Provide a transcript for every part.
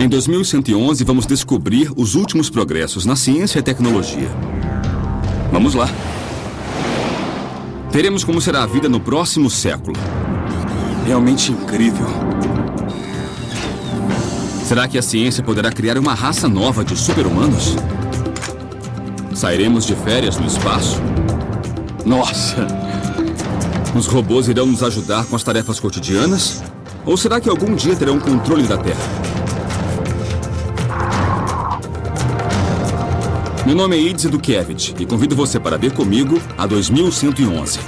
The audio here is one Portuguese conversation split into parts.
Em 2111, vamos descobrir os últimos progressos na ciência e tecnologia. Vamos lá. Veremos como será a vida no próximo século. Realmente incrível. Será que a ciência poderá criar uma raça nova de super-humanos? Sairemos de férias no espaço? Nossa! Os robôs irão nos ajudar com as tarefas cotidianas? Ou será que algum dia terão controle da Terra? Meu nome é Idze Dukevich e convido você para ver comigo a 2111.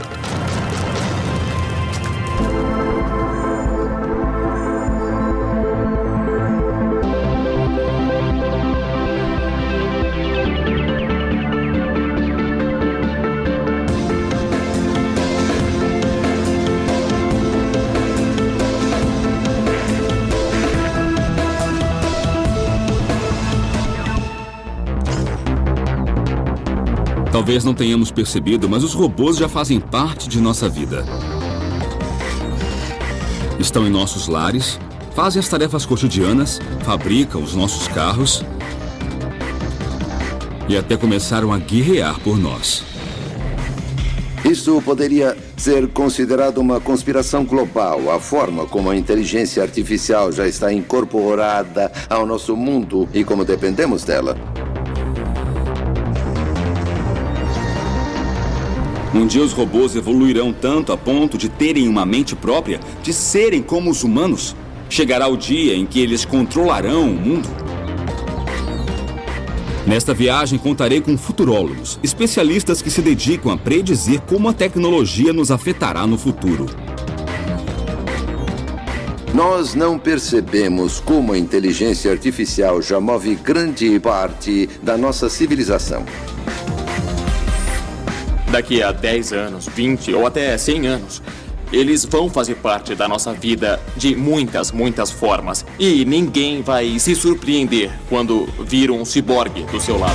Talvez não tenhamos percebido, mas os robôs já fazem parte de nossa vida. Estão em nossos lares, fazem as tarefas cotidianas, fabricam os nossos carros e até começaram a guerrear por nós. Isso poderia ser considerado uma conspiração global, a forma como a inteligência artificial já está incorporada ao nosso mundo e como dependemos dela. Um dia os robôs evoluirão tanto a ponto de terem uma mente própria, de serem como os humanos. Chegará o dia em que eles controlarão o mundo. Nesta viagem contarei com futurólogos, especialistas que se dedicam a predizer como a tecnologia nos afetará no futuro. Nós não percebemos como a inteligência artificial já move grande parte da nossa civilização. Daqui a 10 anos, 20 ou até 100 anos, eles vão fazer parte da nossa vida de muitas, muitas formas. E ninguém vai se surpreender quando vir um ciborgue do seu lado.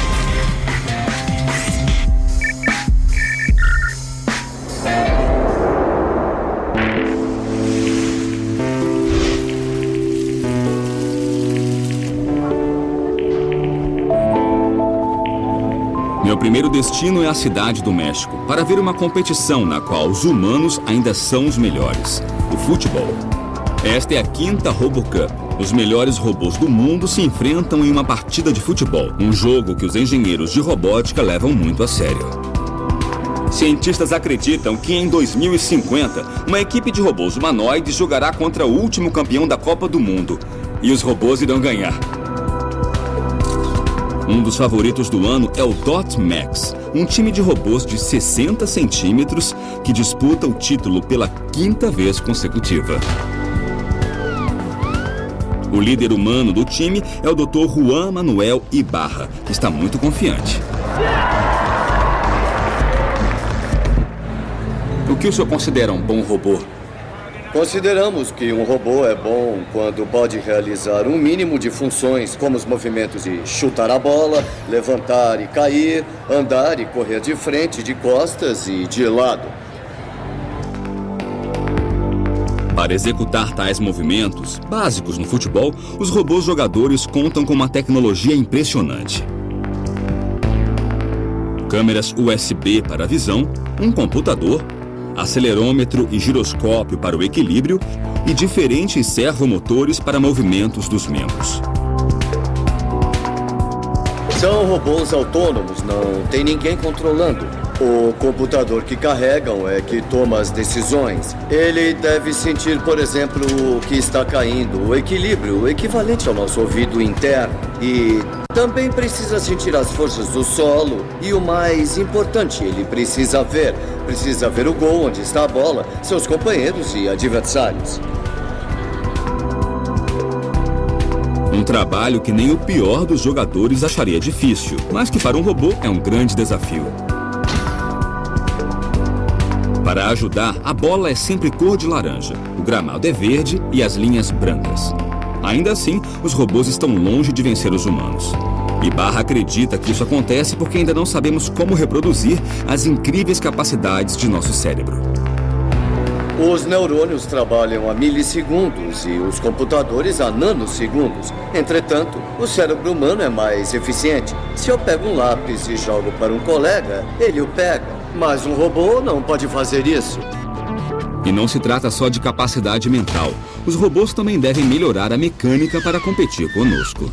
Meu primeiro destino é a cidade do México, para ver uma competição na qual os humanos ainda são os melhores, o futebol. Esta é a 5ª RoboCup. Os melhores robôs do mundo se enfrentam em uma partida de futebol, um jogo que os engenheiros de robótica levam muito a sério. Cientistas acreditam que em 2050, uma equipe de robôs humanoides jogará contra o último campeão da Copa do Mundo, e os robôs irão ganhar. Um dos favoritos do ano é o Dot Max, um time de robôs de 60 centímetros que disputa o título pela 5ª vez consecutiva. O líder humano do time é o Dr. Juan Manuel Ibarra, que está muito confiante. O que o senhor considera um bom robô? Consideramos que um robô é bom quando pode realizar um mínimo de funções, como os movimentos de chutar a bola, levantar e cair, andar e correr de frente, de costas e de lado. Para executar tais movimentos, básicos no futebol, os robôs jogadores contam com uma tecnologia impressionante. Câmeras USB para a visão, um computador, acelerômetro e giroscópio para o equilíbrio e diferentes servomotores para movimentos dos membros. São robôs autônomos, não tem ninguém controlando. O computador que carregam é que toma as decisões. Ele deve sentir, por exemplo, o que está caindo, o equilíbrio, o equivalente ao nosso ouvido interno. E também precisa sentir as forças do solo. E o mais importante, ele precisa ver o gol, onde está a bola, seus companheiros e adversários. Um trabalho que nem o pior dos jogadores acharia difícil, mas que para um robô é um grande desafio. Para ajudar, a bola é sempre cor de laranja, o gramado é verde e as linhas brancas. Ainda assim, os robôs estão longe de vencer os humanos. Ibarra acredita que isso acontece porque ainda não sabemos como reproduzir as incríveis capacidades de nosso cérebro. Os neurônios trabalham a milissegundos e os computadores a nanosegundos. Entretanto, o cérebro humano é mais eficiente. Se eu pego um lápis e jogo para um colega, ele o pega. Mas um robô não pode fazer isso. E não se trata só de capacidade mental. Os robôs também devem melhorar a mecânica para competir conosco.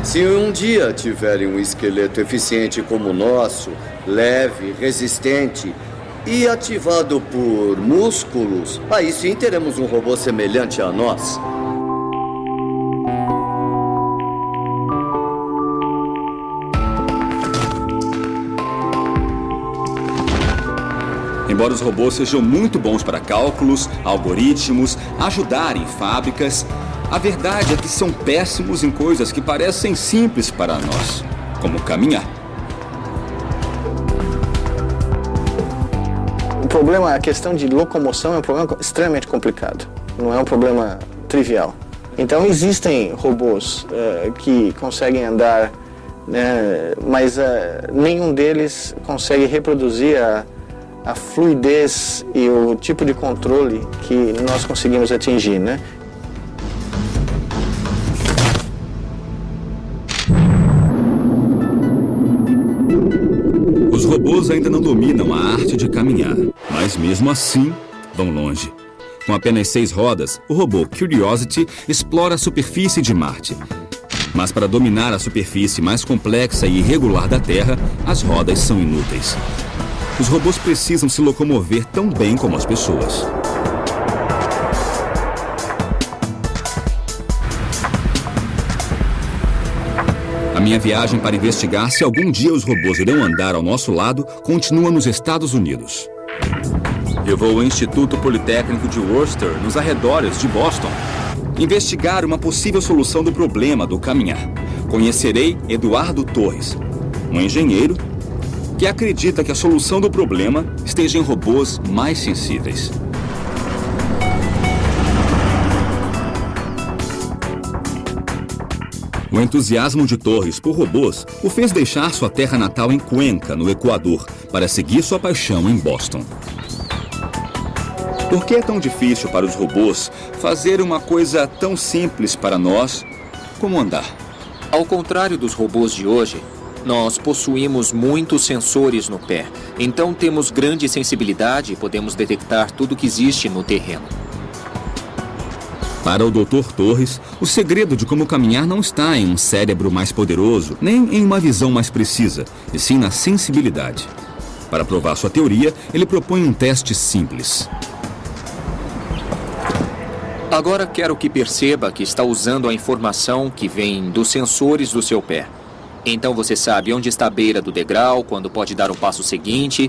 Se um dia tiverem um esqueleto eficiente como o nosso, leve, resistente e ativado por músculos, aí sim teremos um robô semelhante a nós. Embora os robôs sejam muito bons para cálculos, algoritmos, ajudar em fábricas, a verdade é que são péssimos em coisas que parecem simples para nós, como caminhar. O problema, a questão de locomoção é um problema extremamente complicado, não é um problema trivial. Então existem robôs que conseguem andar, né, mas nenhum deles consegue reproduzir a fluidez e o tipo de controle que nós conseguimos atingir, né? Os robôs ainda não dominam a arte de caminhar, mas mesmo assim vão longe. Com apenas 6 rodas, o robô Curiosity explora a superfície de Marte. Mas para dominar a superfície mais complexa e irregular da Terra, as rodas são inúteis. Os robôs precisam se locomover tão bem como as pessoas. A minha viagem para investigar se algum dia os robôs irão andar ao nosso lado continua nos Estados Unidos. Eu vou ao Instituto Politécnico de Worcester, nos arredores de Boston, investigar uma possível solução do problema do caminhar. Conhecerei Eduardo Torres, um engenheiro que acredita que a solução do problema esteja em robôs mais sensíveis. O entusiasmo de Torres por robôs o fez deixar sua terra natal em Cuenca, no Equador, para seguir sua paixão em Boston. Por que é tão difícil para os robôs fazer uma coisa tão simples para nós como andar? Ao contrário dos robôs de hoje, nós possuímos muitos sensores no pé. Então temos grande sensibilidade e podemos detectar tudo que existe no terreno. Para o Dr. Torres, o segredo de como caminhar não está em um cérebro mais poderoso, nem em uma visão mais precisa, e sim na sensibilidade. Para provar sua teoria, ele propõe um teste simples. Agora quero que perceba que está usando a informação que vem dos sensores do seu pé. Então você sabe onde está a beira do degrau, quando pode dar o passo seguinte,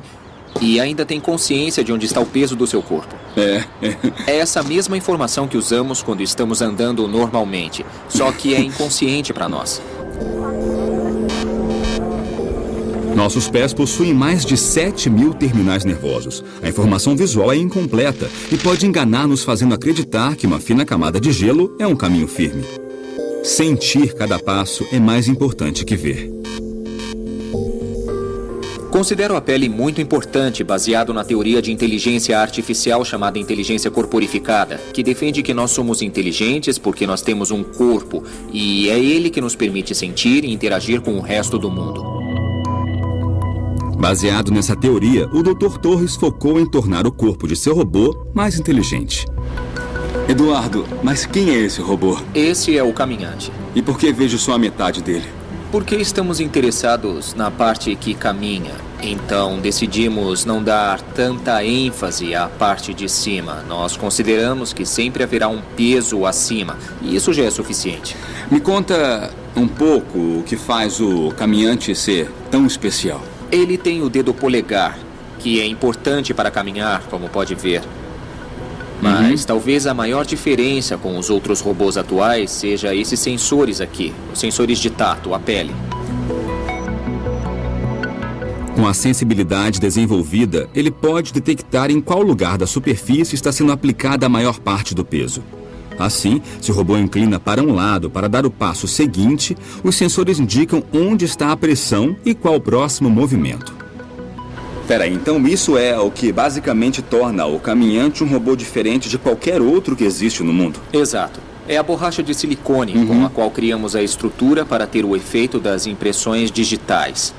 e ainda tem consciência de onde está o peso do seu corpo. É essa mesma informação que usamos quando estamos andando normalmente, só que é inconsciente para nós. Nossos pés possuem mais de 7.000 terminais nervosos. A informação visual é incompleta e pode enganar-nos, fazendo acreditar que uma fina camada de gelo é um caminho firme. Sentir cada passo é mais importante que ver. Considero a pele muito importante, baseado na teoria de inteligência artificial chamada inteligência corporificada, que defende que nós somos inteligentes porque nós temos um corpo, e é ele que nos permite sentir e interagir com o resto do mundo. Baseado nessa teoria, o Dr. Torres focou em tornar o corpo de seu robô mais inteligente. Eduardo, mas quem é esse robô? Esse é o caminhante. E por que vejo só a metade dele? Porque estamos interessados na parte que caminha. Então decidimos não dar tanta ênfase à parte de cima. Nós consideramos que sempre haverá um peso acima. E isso já é suficiente. Me conta um pouco o que faz o caminhante ser tão especial. Ele tem o dedo polegar, que é importante para caminhar, como pode ver. Mas talvez a maior diferença com os outros robôs atuais seja esses sensores aqui, os sensores de tato, a pele. Com a sensibilidade desenvolvida, ele pode detectar em qual lugar da superfície está sendo aplicada a maior parte do peso. Assim, se o robô inclina para um lado para dar o passo seguinte, os sensores indicam onde está a pressão e qual o próximo movimento. Peraí, então isso é o que basicamente torna o caminhante um robô diferente de qualquer outro que existe no mundo? Exato. É a borracha de silicone com a qual criamos a estrutura para ter o efeito das impressões digitais.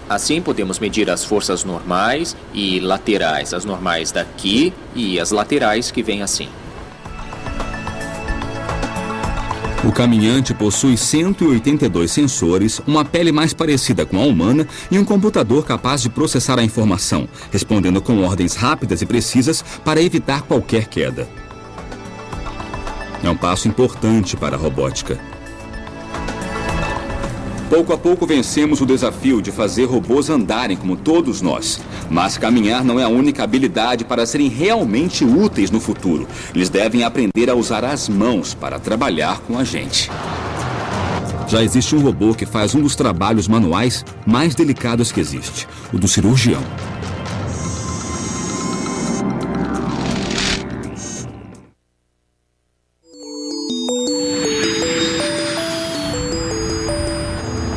Assim, podemos medir as forças normais e laterais. As normais daqui e as laterais que vêm assim. O caminhante possui 182 sensores, uma pele mais parecida com a humana e um computador capaz de processar a informação, respondendo com ordens rápidas e precisas para evitar qualquer queda. É um passo importante para a robótica. Pouco a pouco vencemos o desafio de fazer robôs andarem como todos nós. Mas caminhar não é a única habilidade para serem realmente úteis no futuro. Eles devem aprender a usar as mãos para trabalhar com a gente. Já existe um robô que faz um dos trabalhos manuais mais delicados que existe, o do cirurgião.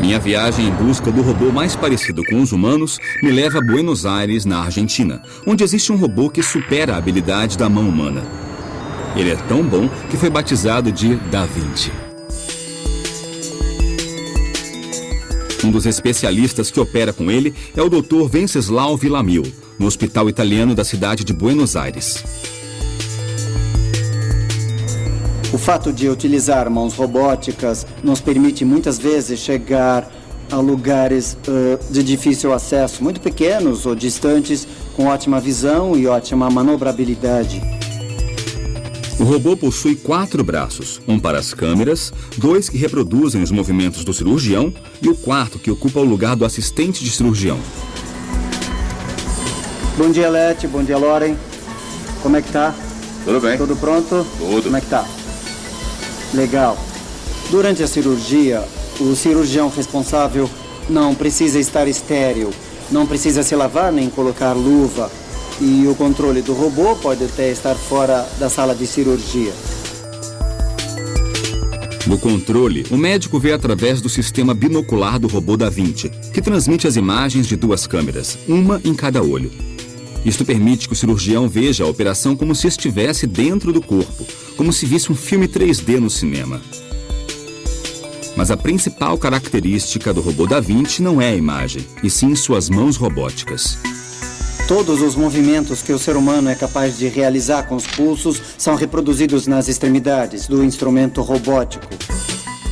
Minha viagem em busca do robô mais parecido com os humanos me leva a Buenos Aires, na Argentina, onde existe um robô que supera a habilidade da mão humana. Ele é tão bom que foi batizado de Da Vinci. Um dos especialistas que opera com ele é o Dr. Venceslau Villamil, no hospital italiano da cidade de Buenos Aires. O fato de utilizar mãos robóticas nos permite muitas vezes chegar a lugares de difícil acesso, muito pequenos ou distantes, com ótima visão e ótima manobrabilidade. O robô possui 4 braços, um para as câmeras, 2 que reproduzem os movimentos do cirurgião e o 4º que ocupa o lugar do assistente de cirurgião. Bom dia, Leti. Bom dia, Loren. Como é que tá? Tudo bem. Tudo pronto? Tudo. Como é que tá? Legal. Durante a cirurgia, o cirurgião responsável não precisa estar estéril, não precisa se lavar nem colocar luva. E o controle do robô pode até estar fora da sala de cirurgia. No controle, o médico vê através do sistema binocular do robô Da Vinci, que transmite as imagens de 2 câmeras, uma em cada olho. Isto permite que o cirurgião veja a operação como se estivesse dentro do corpo, como se visse um filme 3D no cinema. Mas a principal característica do robô Da Vinci não é a imagem, e sim suas mãos robóticas. Todos os movimentos que o ser humano é capaz de realizar com os pulsos são reproduzidos nas extremidades do instrumento robótico.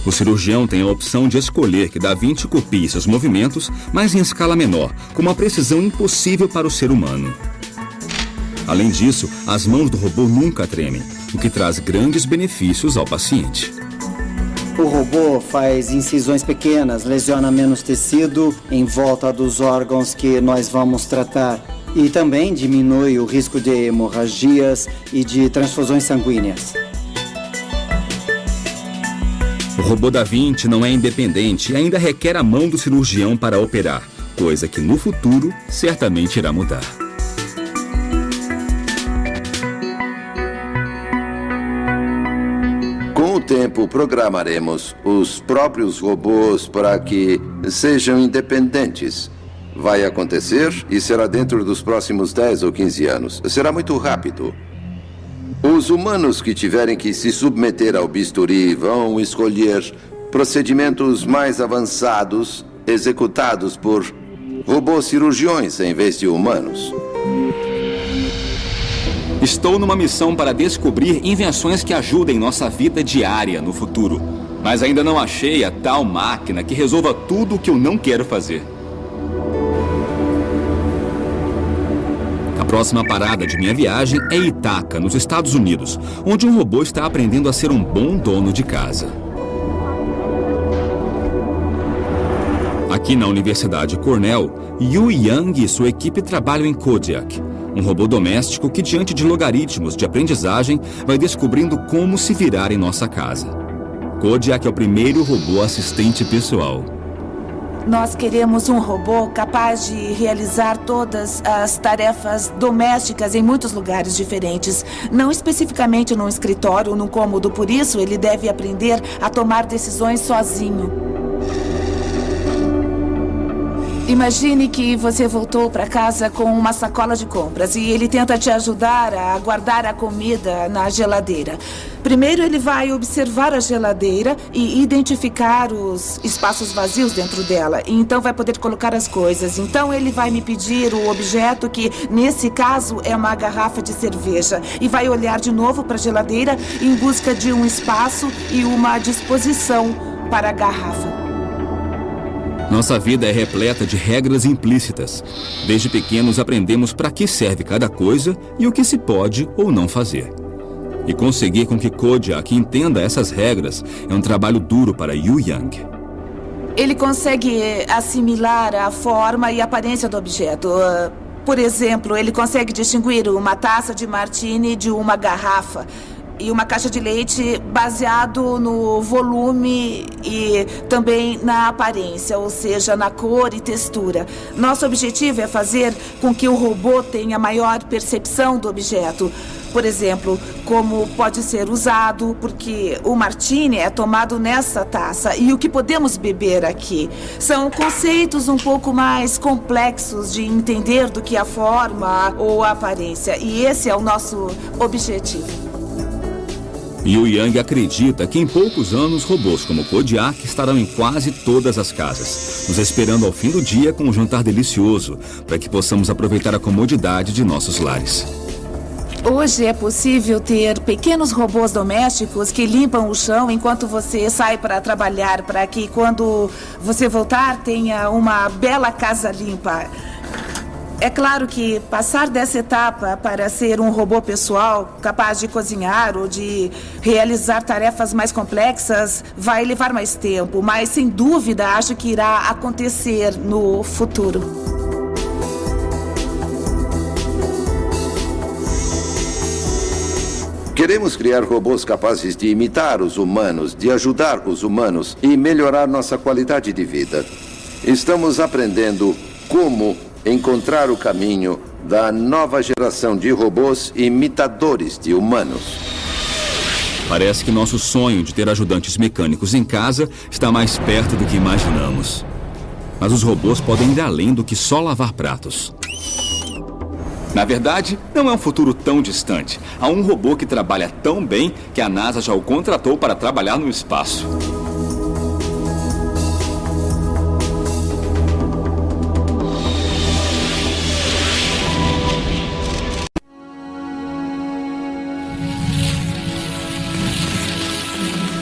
O cirurgião tem a opção de escolher que Da Vinci copie seus movimentos, mas em escala menor, com uma precisão impossível para o ser humano. Além disso, as mãos do robô nunca tremem, o que traz grandes benefícios ao paciente. O robô faz incisões pequenas, lesiona menos tecido em volta dos órgãos que nós vamos tratar e também diminui o risco de hemorragias e de transfusões sanguíneas. O robô Da Vinci não é independente e ainda requer a mão do cirurgião para operar, coisa que no futuro certamente irá mudar. Com o tempo, programaremos os próprios robôs para que sejam independentes. Vai acontecer e será dentro dos próximos 10 ou 15 anos. Será muito rápido. Os humanos que tiverem que se submeter ao bisturi vão escolher procedimentos mais avançados executados por robôs cirurgiões em vez de humanos. Estou numa missão para descobrir invenções que ajudem nossa vida diária no futuro. Mas ainda não achei a tal máquina que resolva tudo o que eu não quero fazer. A próxima parada de minha viagem é Ithaca, nos Estados Unidos, onde um robô está aprendendo a ser um bom dono de casa. Aqui na Universidade Cornell, Yu Yang e sua equipe trabalham em Kodiak, um robô doméstico que, diante de logaritmos de aprendizagem, vai descobrindo como se virar em nossa casa. Kodiak é o primeiro robô assistente pessoal. Nós queremos um robô capaz de realizar todas as tarefas domésticas em muitos lugares diferentes. Não especificamente num escritório ou num cômodo, por isso ele deve aprender a tomar decisões sozinho. Imagine que você voltou para casa com uma sacola de compras e ele tenta te ajudar a guardar a comida na geladeira. Primeiro ele vai observar a geladeira e identificar os espaços vazios dentro dela. E então vai poder colocar as coisas. Então ele vai me pedir o objeto que, nesse caso, é uma garrafa de cerveja. E vai olhar de novo para a geladeira em busca de um espaço e uma disposição para a garrafa. Nossa vida é repleta de regras implícitas. Desde pequenos aprendemos para que serve cada coisa e o que se pode ou não fazer. E conseguir com que Kodiak entenda essas regras é um trabalho duro para Yu Yang. Ele consegue assimilar a forma e a aparência do objeto. Por exemplo, ele consegue distinguir uma taça de martini de uma garrafa. E uma caixa de leite baseado no volume e também na aparência, ou seja, na cor e textura. Nosso objetivo é fazer com que o robô tenha maior percepção do objeto. Por exemplo, como pode ser usado, porque o martini é tomado nessa taça e o que podemos beber aqui. São conceitos um pouco mais complexos de entender do que a forma ou a aparência. E esse é o nosso objetivo. Yu Yang acredita que em poucos anos robôs como Kodiak estarão em quase todas as casas, nos esperando ao fim do dia com um jantar delicioso, para que possamos aproveitar a comodidade de nossos lares. Hoje é possível ter pequenos robôs domésticos que limpam o chão enquanto você sai para trabalhar, para que quando você voltar tenha uma bela casa limpa. É claro que passar dessa etapa para ser um robô pessoal, capaz de cozinhar ou de realizar tarefas mais complexas, vai levar mais tempo, mas sem dúvida acho que irá acontecer no futuro. Queremos criar robôs capazes de imitar os humanos, de ajudar os humanos e melhorar nossa qualidade de vida. Estamos aprendendo como encontrar o caminho da nova geração de robôs imitadores de humanos. Parece que nosso sonho de ter ajudantes mecânicos em casa está mais perto do que imaginamos. Mas os robôs podem ir além do que só lavar pratos. Na verdade, não é um futuro tão distante. Há um robô que trabalha tão bem que a NASA já o contratou para trabalhar no espaço.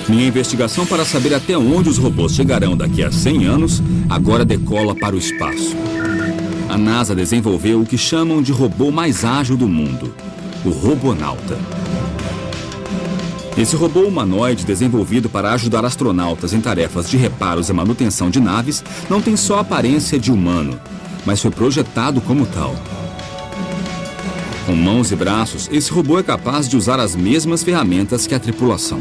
Minha investigação para saber até onde os robôs chegarão daqui a 100 anos agora decola para o espaço. A NASA desenvolveu o que chamam de robô mais ágil do mundo, o Robonauta. Esse robô humanoide desenvolvido para ajudar astronautas em tarefas de reparos e manutenção de naves não tem só a aparência de humano, mas foi projetado como tal. Com mãos e braços, esse robô é capaz de usar as mesmas ferramentas que a tripulação.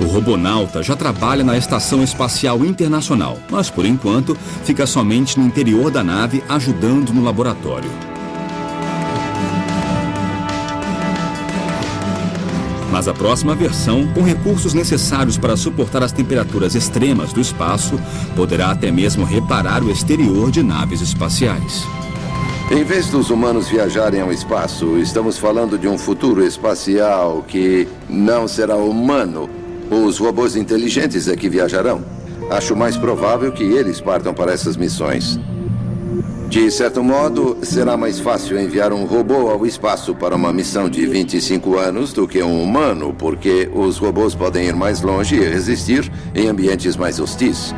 O Robonauta já trabalha na Estação Espacial Internacional, mas por enquanto fica somente no interior da nave ajudando no laboratório. Mas a próxima versão, com recursos necessários para suportar as temperaturas extremas do espaço, poderá até mesmo reparar o exterior de naves espaciais. Em vez dos humanos viajarem ao espaço, estamos falando de um futuro espacial que não será humano. Os robôs inteligentes é que viajarão. Acho mais provável que eles partam para essas missões. De certo modo, será mais fácil enviar um robô ao espaço para uma missão de 25 anos do que um humano, porque os robôs podem ir mais longe e resistir em ambientes mais hostis.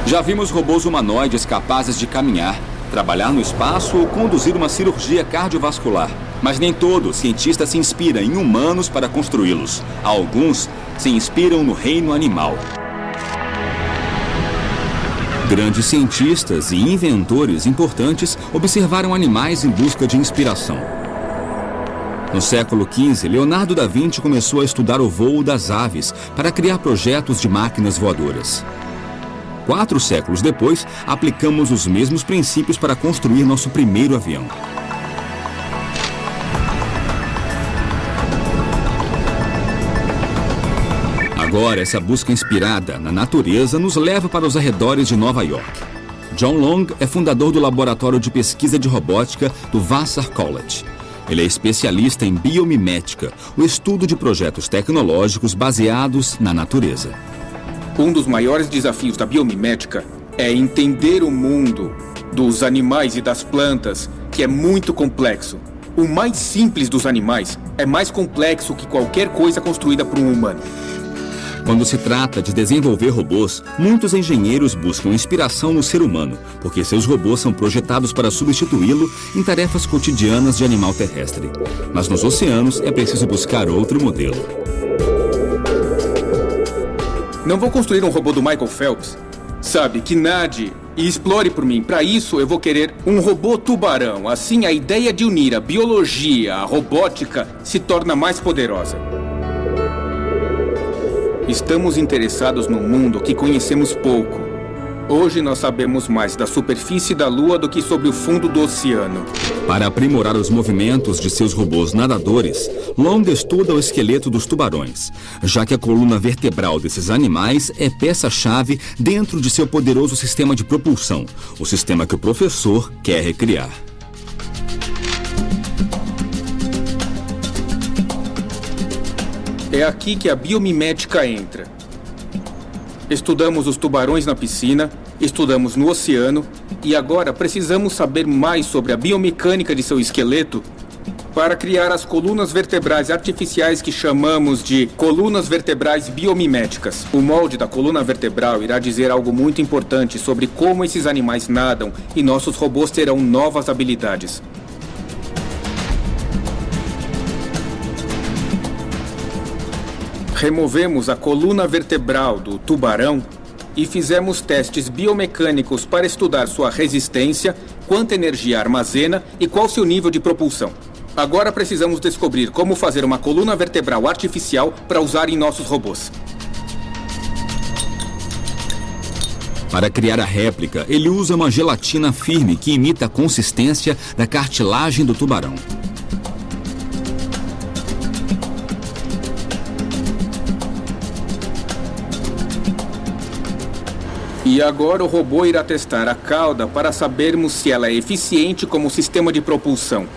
Já vimos robôs humanoides capazes de caminhar, trabalhar no espaço ou conduzir uma cirurgia cardiovascular. Mas nem todo cientista se inspira em humanos para construí-los. Alguns se inspiram no reino animal. Grandes cientistas e inventores importantes observaram animais em busca de inspiração. No século XV, Leonardo da Vinci começou a estudar o voo das aves para criar projetos de máquinas voadoras. 4 séculos depois, aplicamos os mesmos princípios para construir nosso primeiro avião. Agora, essa busca inspirada na natureza nos leva para os arredores de Nova York. John Long é fundador do Laboratório de Pesquisa de Robótica do Vassar College. Ele é especialista em biomimética, o estudo de projetos tecnológicos baseados na natureza. Um dos maiores desafios da biomimética é entender o mundo dos animais e das plantas, que é muito complexo. O mais simples dos animais é mais complexo que qualquer coisa construída por um humano. Quando se trata de desenvolver robôs, muitos engenheiros buscam inspiração no ser humano, porque seus robôs são projetados para substituí-lo em tarefas cotidianas de animal terrestre. Mas nos oceanos é preciso buscar outro modelo. Não vou construir um robô do Michael Phelps. Sabe, que nade e explore por mim. Para isso, eu vou querer um robô tubarão. Assim, a ideia de unir a biologia à robótica se torna mais poderosa. Estamos interessados num mundo que conhecemos pouco. Hoje nós sabemos mais da superfície da Lua do que sobre o fundo do oceano. Para aprimorar os movimentos de seus robôs nadadores, Long estuda o esqueleto dos tubarões, já que a coluna vertebral desses animais é peça-chave dentro de seu poderoso sistema de propulsão, o sistema que o professor quer recriar. É aqui que a biomimética entra. Estudamos os tubarões na piscina, estudamos no oceano e agora precisamos saber mais sobre a biomecânica de seu esqueleto para criar as colunas vertebrais artificiais que chamamos de colunas vertebrais biomiméticas. O molde da coluna vertebral irá dizer algo muito importante sobre como esses animais nadam e nossos robôs terão novas habilidades. Removemos a coluna vertebral do tubarão e fizemos testes biomecânicos para estudar sua resistência, quanta energia armazena e qual seu nível de propulsão. Agora precisamos descobrir como fazer uma coluna vertebral artificial para usar em nossos robôs. Para criar a réplica, ele usa uma gelatina firme que imita a consistência da cartilagem do tubarão. E agora o robô irá testar a cauda para sabermos se ela é eficiente como sistema de propulsão.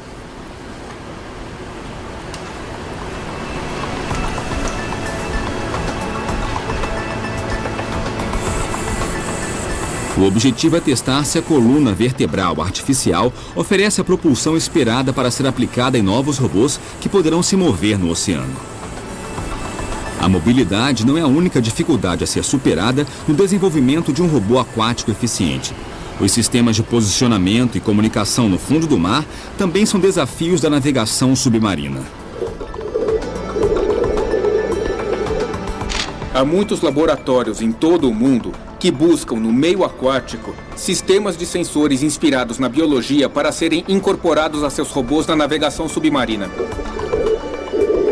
O objetivo é testar se a coluna vertebral artificial oferece a propulsão esperada para ser aplicada em novos robôs que poderão se mover no oceano. A mobilidade não é a única dificuldade a ser superada no desenvolvimento de um robô aquático eficiente. Os sistemas de posicionamento e comunicação no fundo do mar também são desafios da navegação submarina. Há muitos laboratórios em todo o mundo que buscam no meio aquático sistemas de sensores inspirados na biologia para serem incorporados a seus robôs na navegação submarina.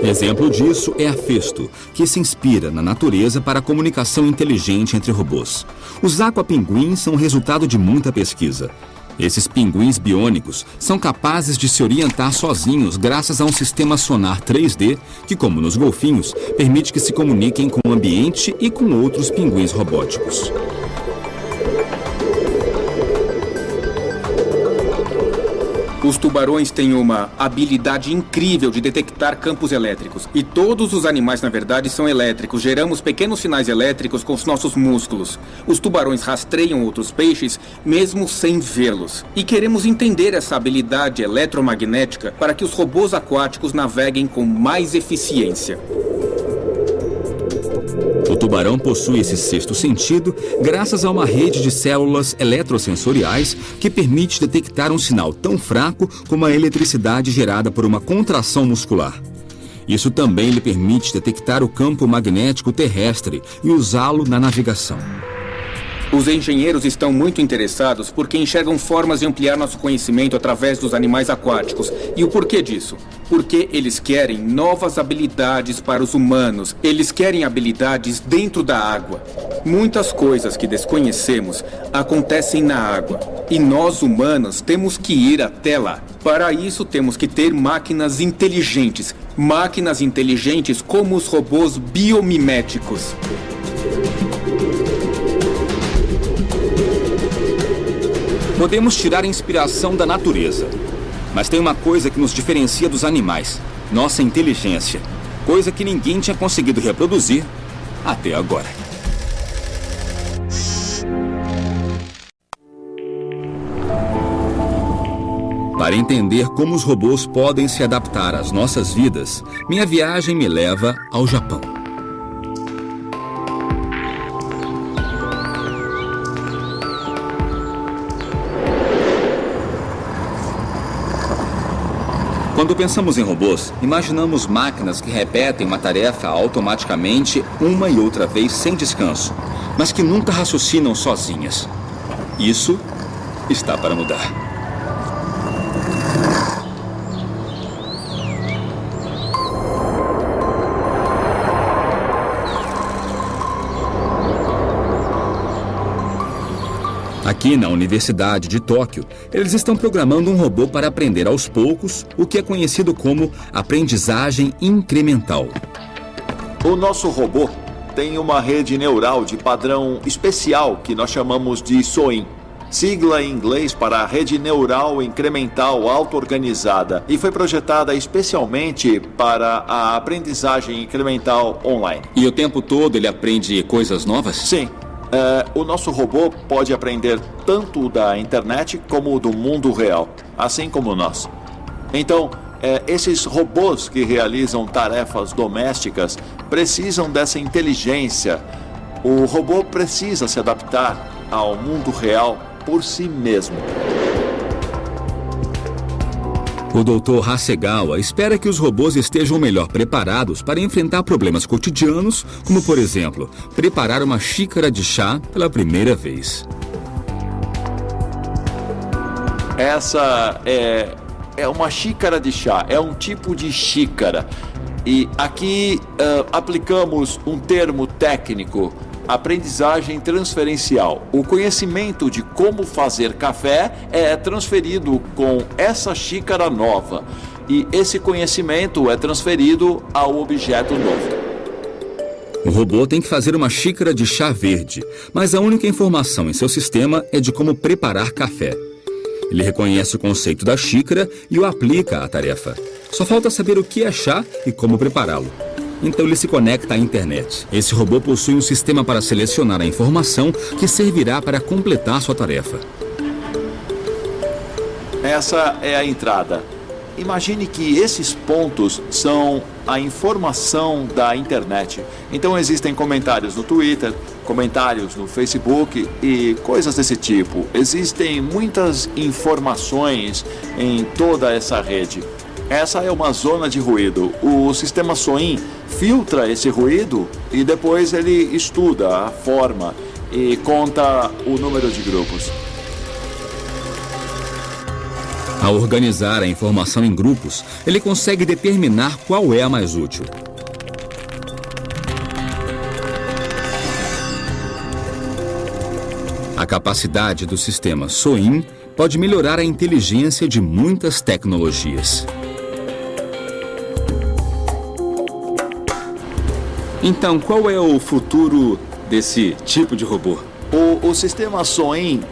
Exemplo disso é a Festo, que se inspira na natureza para a comunicação inteligente entre robôs. Os aquapinguins são resultado de muita pesquisa. Esses pinguins biônicos são capazes de se orientar sozinhos graças a um sistema sonar 3D que, como nos golfinhos, permite que se comuniquem com o ambiente e com outros pinguins robóticos. Os tubarões têm uma habilidade incrível de detectar campos elétricos. E todos os animais, na verdade, são elétricos. Geramos pequenos sinais elétricos com os nossos músculos. Os tubarões rastreiam outros peixes, mesmo sem vê-los. E queremos entender essa habilidade eletromagnética para que os robôs aquáticos naveguem com mais eficiência. O tubarão possui esse sexto sentido graças a uma rede de células eletrosensoriais que permite detectar um sinal tão fraco como a eletricidade gerada por uma contração muscular. Isso também lhe permite detectar o campo magnético terrestre e usá-lo na navegação. Os engenheiros estão muito interessados porque enxergam formas de ampliar nosso conhecimento através dos animais aquáticos. E o porquê disso? Porque eles querem novas habilidades para os humanos. Eles querem habilidades dentro da água. Muitas coisas que desconhecemos acontecem na água. E nós, humanos, temos que ir até lá. Para isso, temos que ter máquinas inteligentes. Máquinas inteligentes como os robôs biomiméticos. Podemos tirar inspiração da natureza, mas tem uma coisa que nos diferencia dos animais: nossa inteligência. Coisa que ninguém tinha conseguido reproduzir até agora. Para entender como os robôs podem se adaptar às nossas vidas, minha viagem me leva ao Japão. Quando pensamos em robôs, imaginamos máquinas que repetem uma tarefa automaticamente uma e outra vez sem descanso, mas que nunca raciocinam sozinhas. Isso está para mudar. Aqui na Universidade de Tóquio, eles estão programando um robô para aprender aos poucos o que é conhecido como aprendizagem incremental. O nosso robô tem uma rede neural de padrão especial que nós chamamos de SOIN, sigla em inglês para Rede Neural Incremental Auto-Organizada, e foi projetada especialmente para a aprendizagem incremental online. E o tempo todo ele aprende coisas novas? Sim. O nosso robô pode aprender tanto da internet como do mundo real, assim como nós. Então, esses robôs que realizam tarefas domésticas precisam dessa inteligência. O robô precisa se adaptar ao mundo real por si mesmo. O Dr. Hasegawa espera que os robôs estejam melhor preparados para enfrentar problemas cotidianos, como, por exemplo, preparar uma xícara de chá pela primeira vez. Essa é uma xícara de chá, é um tipo de xícara. E aqui aplicamos um termo técnico: aprendizagem transferencial. O conhecimento de como fazer café é transferido com essa xícara nova. E esse conhecimento é transferido ao objeto novo. O robô tem que fazer uma xícara de chá verde, mas a única informação em seu sistema é de como preparar café. Ele reconhece o conceito da xícara e o aplica à tarefa. Só falta saber o que é chá e como prepará-lo. Então ele se conecta à internet. Esse robô possui um sistema para selecionar a informação que servirá para completar sua tarefa. Essa é a entrada. Imagine que esses pontos são a informação da internet. Então existem comentários no Twitter, comentários no Facebook e coisas desse tipo. Existem muitas informações em toda essa rede. Essa é uma zona de ruído. O sistema SOIN filtra esse ruído e depois ele estuda a forma e conta o número de grupos. Ao organizar a informação em grupos, ele consegue determinar qual é a mais útil. A capacidade do sistema SOIN pode melhorar a inteligência de muitas tecnologias. Então, qual é o futuro desse tipo de robô? O sistema SOIN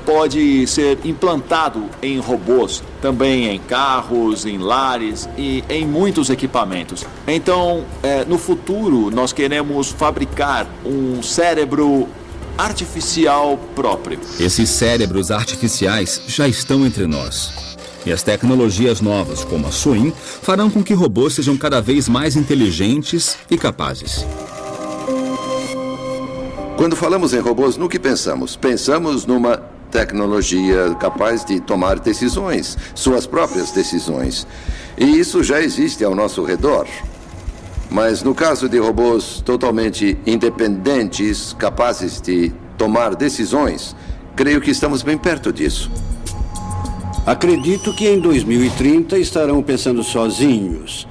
pode ser implantado em robôs, também em carros, em lares e em muitos equipamentos. Então, no futuro, nós queremos fabricar um cérebro artificial próprio. Esses cérebros artificiais já estão entre nós. E as tecnologias novas, como a SOIN, farão com que robôs sejam cada vez mais inteligentes e capazes. Quando falamos em robôs, no que pensamos? Pensamos numa tecnologia capaz de tomar decisões, suas próprias decisões. E isso já existe ao nosso redor. Mas no caso de robôs totalmente independentes, capazes de tomar decisões, creio que estamos bem perto disso. Acredito que em 2030 estarão pensando sozinhos.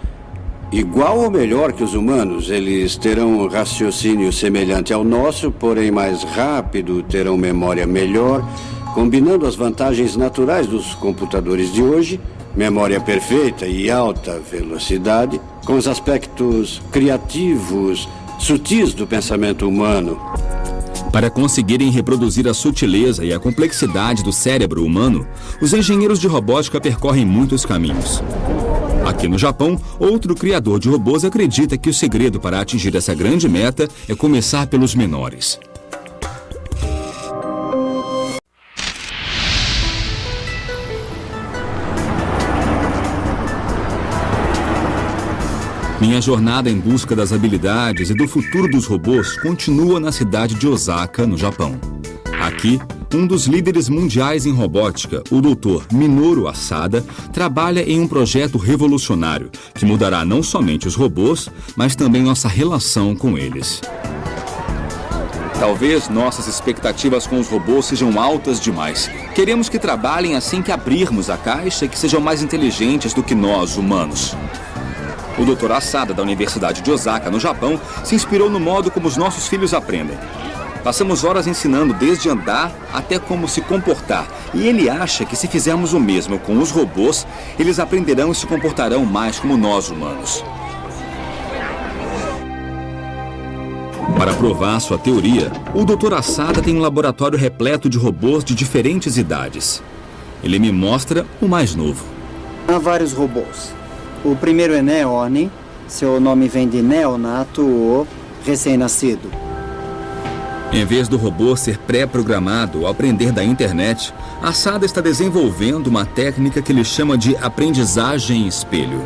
Igual ou melhor que os humanos, eles terão um raciocínio semelhante ao nosso, porém mais rápido, terão memória melhor, combinando as vantagens naturais dos computadores de hoje, memória perfeita e alta velocidade, com os aspectos criativos, sutis do pensamento humano. Para conseguirem reproduzir a sutileza e a complexidade do cérebro humano, os engenheiros de robótica percorrem muitos caminhos. Aqui no Japão, outro criador de robôs acredita que o segredo para atingir essa grande meta é começar pelos menores. Minha jornada em busca das habilidades e do futuro dos robôs continua na cidade de Osaka, no Japão. Aqui, um dos líderes mundiais em robótica, o Dr. Minoru Asada, trabalha em um projeto revolucionário que mudará não somente os robôs, mas também nossa relação com eles. Talvez nossas expectativas com os robôs sejam altas demais. Queremos que trabalhem assim que abrirmos a caixa e que sejam mais inteligentes do que nós, humanos. O Dr. Asada, da Universidade de Osaka, no Japão, se inspirou no modo como os nossos filhos aprendem. Passamos horas ensinando desde andar até como se comportar. E ele acha que se fizermos o mesmo com os robôs, eles aprenderão e se comportarão mais como nós, humanos. Para provar sua teoria, o Dr. Asada tem um laboratório repleto de robôs de diferentes idades. Ele me mostra o mais novo. Há vários robôs. O primeiro é Neone. Seu nome vem de neonato ou recém-nascido. Em vez do robô ser pré-programado ao aprender da internet, Asada está desenvolvendo uma técnica que ele chama de aprendizagem espelho.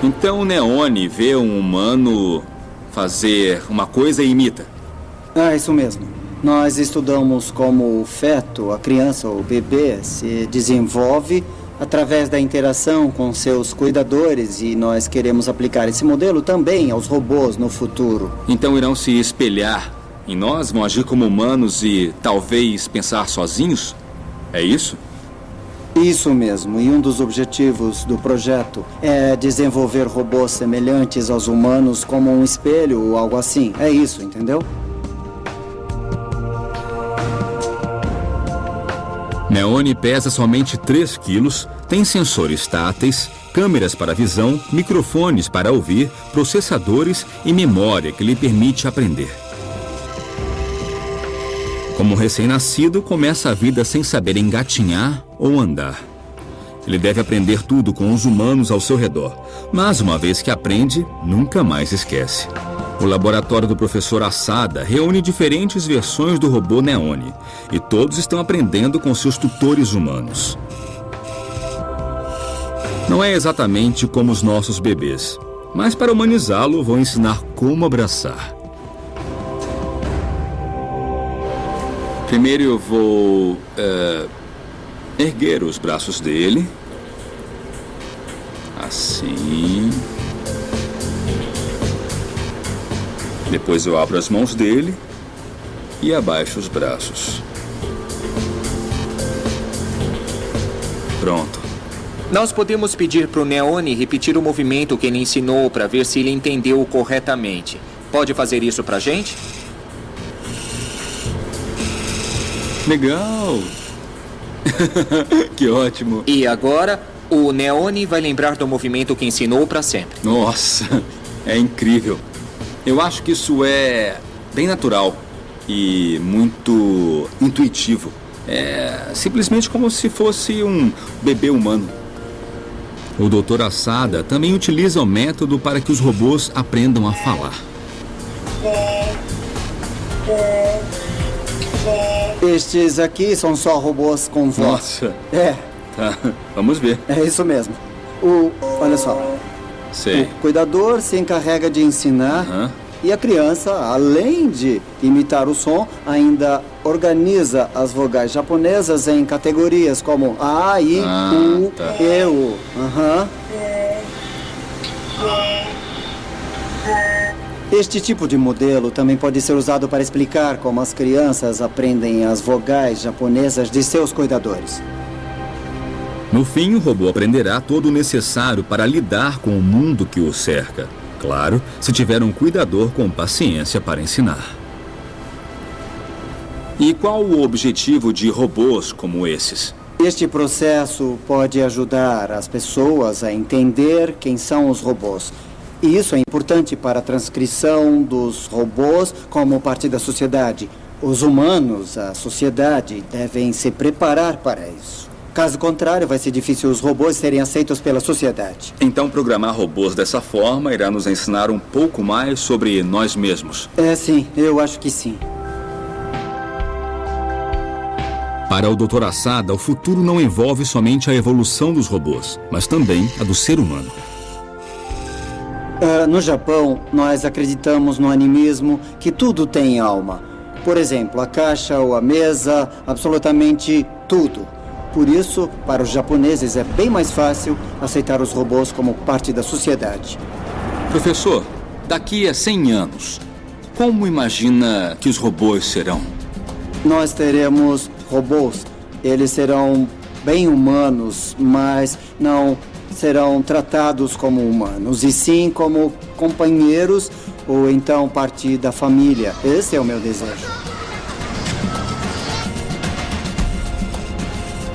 Então o Neone vê um humano fazer uma coisa e imita. Isso mesmo. Nós estudamos como o feto, a criança ou o bebê, se desenvolve através da interação com seus cuidadores, e nós queremos aplicar esse modelo também aos robôs no futuro. Então irão se espelhar em nós, vão agir como humanos e talvez pensar sozinhos? É isso? Isso mesmo, e um dos objetivos do projeto é desenvolver robôs semelhantes aos humanos como um espelho ou algo assim. É isso, entendeu? Neone pesa somente 3 quilos, tem sensores táteis, câmeras para visão, microfones para ouvir, processadores e memória que lhe permite aprender. Como recém-nascido, começa a vida sem saber engatinhar ou andar. Ele deve aprender tudo com os humanos ao seu redor, mas uma vez que aprende, nunca mais esquece. O laboratório do professor Asada reúne diferentes versões do robô Neone, e todos estão aprendendo com seus tutores humanos. Não é exatamente como os nossos bebês, mas para humanizá-lo, vou ensinar como abraçar. Primeiro eu vou erguer os braços dele, assim. Depois eu abro as mãos dele e abaixo os braços. Pronto. Nós podemos pedir para o Neone repetir o movimento que ele ensinou para ver se ele entendeu corretamente. Pode fazer isso para a gente? Legal! Que ótimo! E agora, o Neone vai lembrar do movimento que ensinou para sempre. Nossa, é incrível! Eu acho que isso é bem natural e muito intuitivo. É simplesmente como se fosse um bebê humano. O Dr. Asada também utiliza o método para que os robôs aprendam a falar. Estes aqui são só robôs com voz. Nossa! É. Tá, vamos ver. É isso mesmo. Olha só. Sei. O cuidador se encarrega de ensinar e a criança, além de imitar o som, ainda organiza as vogais japonesas em categorias como A, I, U, E, U. Este tipo de modelo também pode ser usado para explicar como as crianças aprendem as vogais japonesas de seus cuidadores. No fim, o robô aprenderá todo o necessário para lidar com o mundo que o cerca. Claro, se tiver um cuidador com paciência para ensinar. E qual o objetivo de robôs como esses? Este processo pode ajudar as pessoas a entender quem são os robôs. E isso é importante para a transcrição dos robôs como parte da sociedade. Os humanos, a sociedade, devem se preparar para isso. Caso contrário, vai ser difícil os robôs serem aceitos pela sociedade. Então, programar robôs dessa forma irá nos ensinar um pouco mais sobre nós mesmos. Sim, eu acho que sim. Para o Dr. Asada, o futuro não envolve somente a evolução dos robôs, mas também a do ser humano. No Japão, nós acreditamos no animismo que tudo tem alma. Por exemplo, a caixa ou a mesa, absolutamente tudo. Por isso, para os japoneses é bem mais fácil aceitar os robôs como parte da sociedade. Professor, daqui a 100 anos, como imagina que os robôs serão? Nós teremos robôs. Eles serão bem humanos, mas não serão tratados como humanos, e sim como companheiros ou então parte da família. Esse é o meu desejo.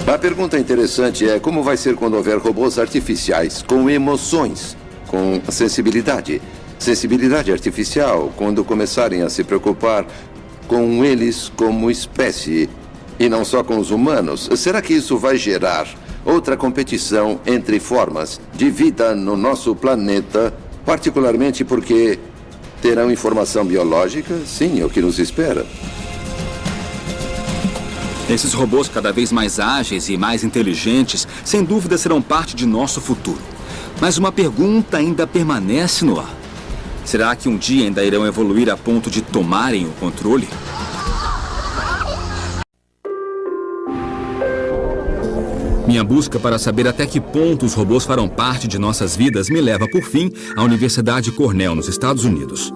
A pergunta interessante é como vai ser quando houver robôs artificiais com emoções, com sensibilidade. Sensibilidade artificial, quando começarem a se preocupar com eles como espécie e não só com os humanos. Será que isso vai gerar outra competição entre formas de vida no nosso planeta, particularmente porque terão informação biológica? Sim, é o que nos espera. Esses robôs cada vez mais ágeis e mais inteligentes, sem dúvida serão parte de nosso futuro. Mas uma pergunta ainda permanece no ar. Será que um dia ainda irão evoluir a ponto de tomarem o controle? Minha busca para saber até que ponto os robôs farão parte de nossas vidas me leva, por fim, à Universidade Cornell, nos Estados Unidos.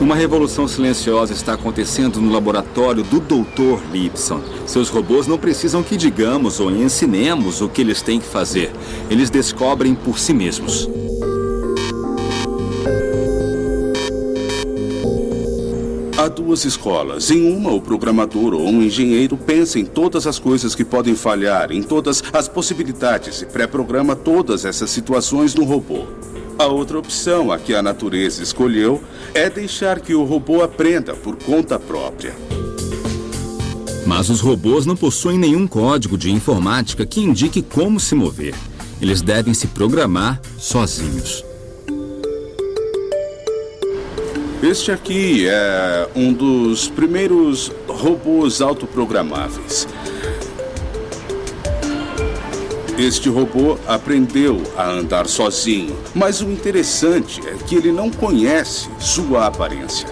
Uma revolução silenciosa está acontecendo no laboratório do Dr. Lipson. Seus robôs não precisam que digamos ou ensinemos o que eles têm que fazer. Eles descobrem por si mesmos. Há duas escolas. Em uma, o programador ou um engenheiro pensa em todas as coisas que podem falhar, em todas as possibilidades e pré-programa todas essas situações no robô. A outra opção, a que a natureza escolheu, é deixar que o robô aprenda por conta própria. Mas os robôs não possuem nenhum código de informática que indique como se mover. Eles devem se programar sozinhos. Este aqui é um dos primeiros robôs autoprogramáveis. Este robô aprendeu a andar sozinho, mas o interessante é que ele não conhece sua aparência.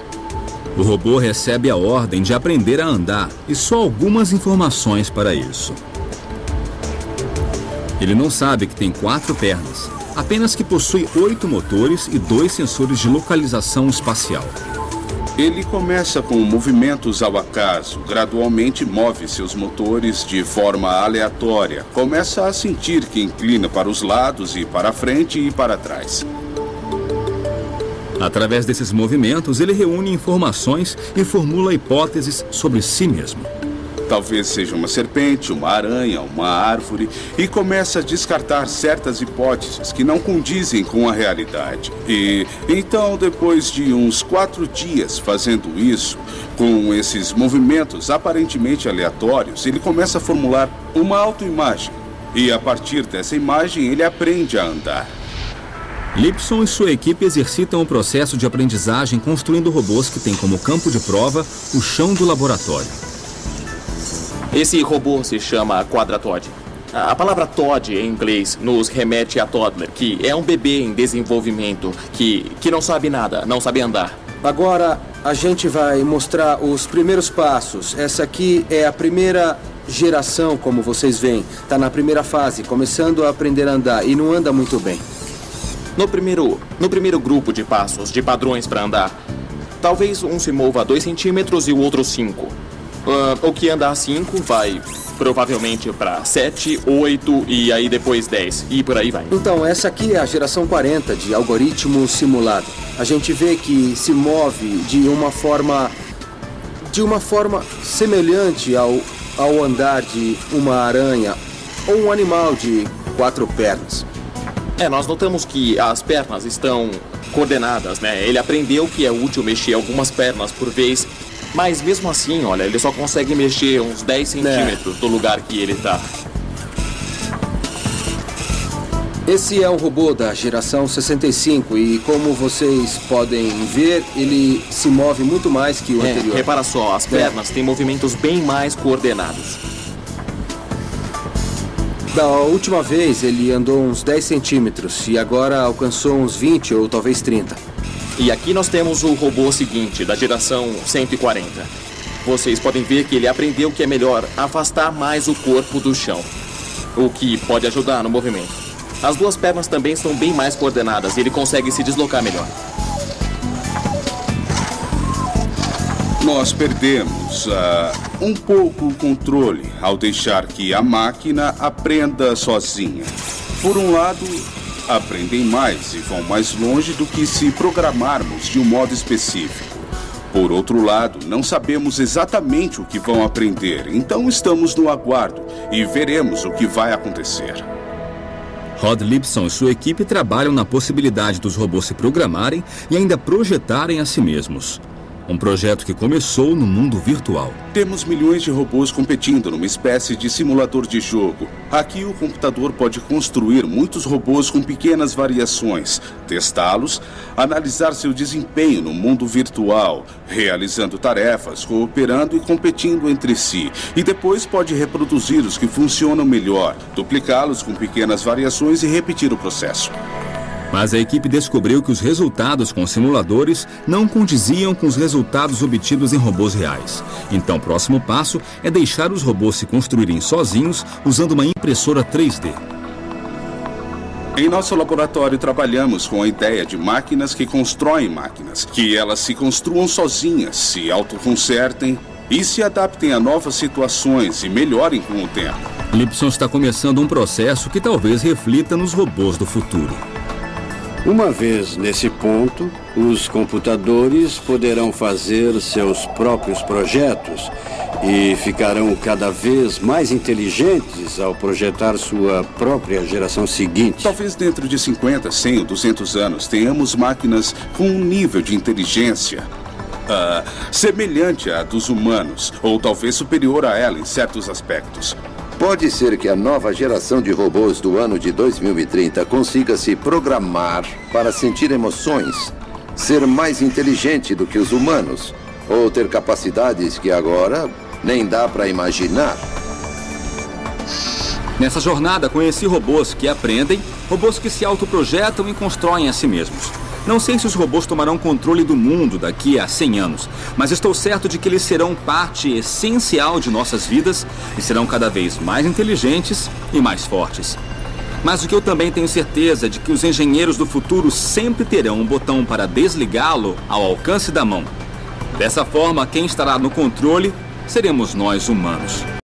O robô recebe a ordem de aprender a andar e só algumas informações para isso. Ele não sabe que tem 4 pernas, apenas que possui 8 motores e 2 sensores de localização espacial. Ele começa com movimentos ao acaso, gradualmente move seus motores de forma aleatória, começa a sentir que inclina para os lados e para frente e para trás. Através desses movimentos, ele reúne informações e formula hipóteses sobre si mesmo. Talvez seja uma serpente, uma aranha, uma árvore, e começa a descartar certas hipóteses que não condizem com a realidade. E então, depois de uns 4 dias fazendo isso, com esses movimentos aparentemente aleatórios, ele começa a formular uma autoimagem. E a partir dessa imagem, ele aprende a andar. Lipson e sua equipe exercitam o processo de aprendizagem construindo robôs que têm como campo de prova o chão do laboratório. Esse robô se chama Quadratod. A palavra Todd em inglês nos remete a toddler, que é um bebê em desenvolvimento, que não sabe nada, não sabe andar. Agora a gente vai mostrar os primeiros passos. Essa aqui é a primeira geração, como vocês veem. Está na primeira fase, começando a aprender a andar e não anda muito bem. No primeiro grupo de passos, de padrões para andar, talvez um se mova 2 centímetros e o outro 5. O que anda a 5 vai provavelmente para 7, 8 e aí depois 10 e por aí vai. Então, essa aqui é a geração 40 de algoritmo simulado. A gente vê que se move de uma forma semelhante ao andar de uma aranha ou um animal de 4 pernas. Nós notamos que as pernas estão coordenadas, né? Ele aprendeu que é útil mexer algumas pernas por vez, mas mesmo assim, olha, ele só consegue mexer uns 10 centímetros do lugar que ele está. Esse é um robô da geração 65 e, como vocês podem ver, ele se move muito mais que o anterior. Repara só, as pernas têm movimentos bem mais coordenados. Da última vez ele andou uns 10 centímetros e agora alcançou uns 20 ou talvez 30. E aqui nós temos o robô seguinte, da geração 140. Vocês podem ver que ele aprendeu que é melhor afastar mais o corpo do chão, o que pode ajudar no movimento. As 2 pernas também estão bem mais coordenadas e ele consegue se deslocar melhor. Nós perdemos um pouco o controle ao deixar que a máquina aprenda sozinha. Por um lado, aprendem mais e vão mais longe do que se programarmos de um modo específico. Por outro lado, não sabemos exatamente o que vão aprender, então estamos no aguardo e veremos o que vai acontecer. Rod Lipson e sua equipe trabalham na possibilidade dos robôs se programarem e ainda projetarem a si mesmos. Um projeto que começou no mundo virtual. Temos milhões de robôs competindo numa espécie de simulador de jogo. Aqui o computador pode construir muitos robôs com pequenas variações, testá-los, analisar seu desempenho no mundo virtual, realizando tarefas, cooperando e competindo entre si. E depois pode reproduzir os que funcionam melhor, duplicá-los com pequenas variações e repetir o processo. Mas a equipe descobriu que os resultados com simuladores não condiziam com os resultados obtidos em robôs reais. Então, o próximo passo é deixar os robôs se construírem sozinhos usando uma impressora 3D. Em nosso laboratório, trabalhamos com a ideia de máquinas que constroem máquinas, que elas se construam sozinhas, se autoconsertem e se adaptem a novas situações e melhorem com o tempo. Lipson está começando um processo que talvez reflita nos robôs do futuro. Uma vez nesse ponto, os computadores poderão fazer seus próprios projetos e ficarão cada vez mais inteligentes ao projetar sua própria geração seguinte. Talvez dentro de 50, 100 ou 200 anos tenhamos máquinas com um nível de inteligência semelhante à dos humanos, ou talvez superior a ela em certos aspectos. Pode ser que a nova geração de robôs do ano de 2030 consiga se programar para sentir emoções, ser mais inteligente do que os humanos, ou ter capacidades que agora nem dá para imaginar. Nessa jornada, conheci robôs que aprendem, robôs que se autoprojetam e constroem a si mesmos. Não sei se os robôs tomarão controle do mundo daqui a 100 anos, mas estou certo de que eles serão parte essencial de nossas vidas e serão cada vez mais inteligentes e mais fortes. Mas o que eu também tenho certeza é de que os engenheiros do futuro sempre terão um botão para desligá-lo ao alcance da mão. Dessa forma, quem estará no controle seremos nós humanos.